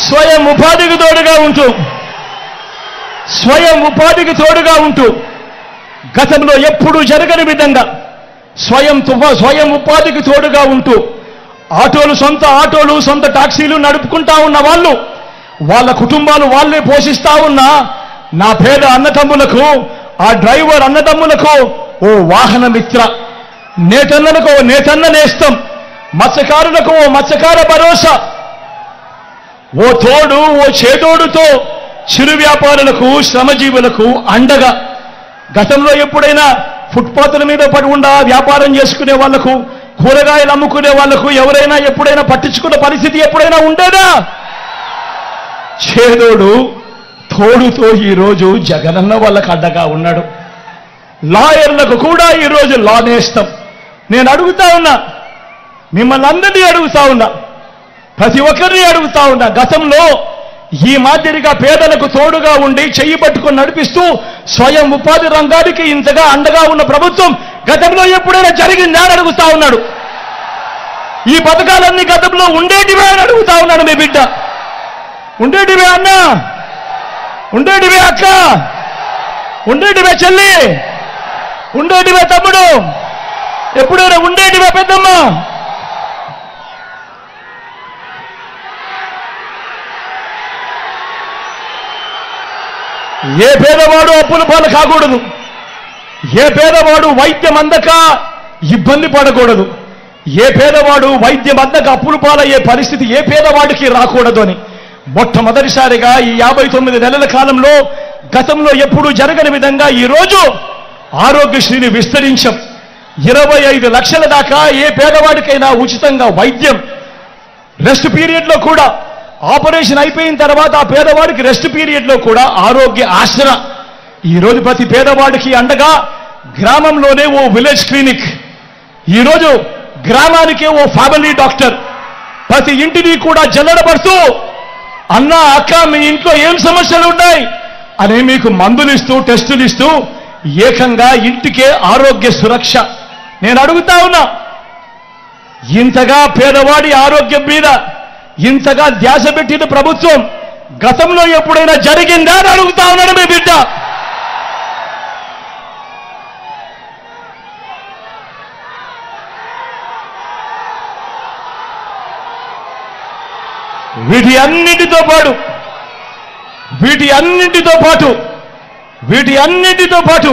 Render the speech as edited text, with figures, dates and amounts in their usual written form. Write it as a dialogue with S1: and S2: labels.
S1: స్వయం ఉపాధికి తోడుగా ఉంటూ గతంలో ఎప్పుడూ జరగని విధంగా స్వయం ఉపాధికి తోడుగా ఉంటూ సొంత ఆటోలు సొంత టాక్సీలు నడుపుకుంటా ఉన్న వాళ్ళు, వాళ్ళ కుటుంబాలు వాళ్ళే పోషిస్తా ఉన్న నా పేద అన్నదమ్ములకు, ఆ డ్రైవర్ అన్నదమ్ములకు ఓ వాహన మిత్ర, నేతన్నలకు ఓ నేతన్న నేస్తం, మత్స్యకారులకు ఓ మత్స్యకార భరోసా, ఓ తోడు ఓ చేదోడుతో చిరు వ్యాపారులకు శ్రమజీవులకు అండగా. గతంలో ఎప్పుడైనా ఫుట్పాత్ల మీద పడి ఉండా వ్యాపారం చేసుకునే వాళ్లకు, కూరగాయలు అమ్ముకునే వాళ్లకు ఎవరైనా ఎప్పుడైనా పట్టించుకున్న పరిస్థితి ఎప్పుడైనా ఉండేదా? చేదోడు తోడుతో ఈరోజు జగనన్న వాళ్ళకు అడ్డగా ఉన్నాడు. లాయర్లకు కూడా ఈరోజు లా నేస్తం. నేను అడుగుతా ఉన్నా, మిమ్మల్ని అందరినీ అడుగుతా ఉన్నా, ప్రతి ఒక్కరిని అడుగుతా ఉన్నా, గతంలో ఈ మాదిరిగా పేదలకు తోడుగా ఉండి చెయ్యి పట్టుకొని నడిపిస్తూ స్వయం ఉపాధి రంగానికి ఇంతగా అండగా ఉన్న ప్రభుత్వం గతంలో ఎప్పుడైనా జరిగిందా అని అడుగుతా ఉన్నాడు. ఈ పథకాలన్నీ గతంలో ఉండేటివే అని అడుగుతా ఉన్నాడు. మీ బిడ్డ ఉండేటివే అన్నా, ఉండేటివే అక్క, ఉండేటివే చెల్లి, ఉండేటివే తమ్ముడు, ఎప్పుడైనా ఉండేటివే పెద్దమ్మ. ఏ పేదవాడు అప్పుల పాలు కాకూడదు, ఏ పేదవాడు వైద్యం అందక ఇబ్బంది పడకూడదు, ఏ పేదవాడు వైద్యం అందక అప్పుల పాలయ్యే పరిస్థితి ఏ పేదవాడికి రాకూడదు అని మొట్టమొదటిసారిగా ఈ 59 నెలల కాలంలో గతంలో ఎప్పుడూ జరగని విధంగా ఈరోజు ఆరోగ్యశ్రీని విస్తరించాం. 25 లక్షల దాకా ఏ పేదవాడికైనా ఉచితంగా వైద్యం, రెస్ట్ పీరియడ్లో కూడా ఆపరేషన్ అయిపోయిన తర్వాత ఆ పేదవాడికి రెస్ట్ పీరియడ్లో కూడా ఆరోగ్య ఆసరా. ఈరోజు ప్రతి పేదవాడికి అండగా గ్రామంలోనే ఓ విలేజ్ క్లినిక్, ఈరోజు గ్రామానికే ఓ ఫ్యామిలీ డాక్టర్, ప్రతి ఇంటిని కూడా జల్లడపడుతూ అన్న అక్క మీ ఇంట్లో ఏం సమస్యలు ఉన్నాయి అని మీకు మందులు ఇస్తూ టెస్టులు ఇస్తూ ఏకంగా ఇంటికే ఆరోగ్య సురక్ష. నేను అడుగుతా ఉన్నా, ఇంతగా పేదవాడి ఆరోగ్యం మీద ఇంతగా ధ్యాస పెట్టిన ప్రభుత్వం గతంలో ఎప్పుడైనా జరిగిందా అని అడుగుతా ఉన్నాడు మీ బిడ్డ. వీటి అన్నిటితో పాటు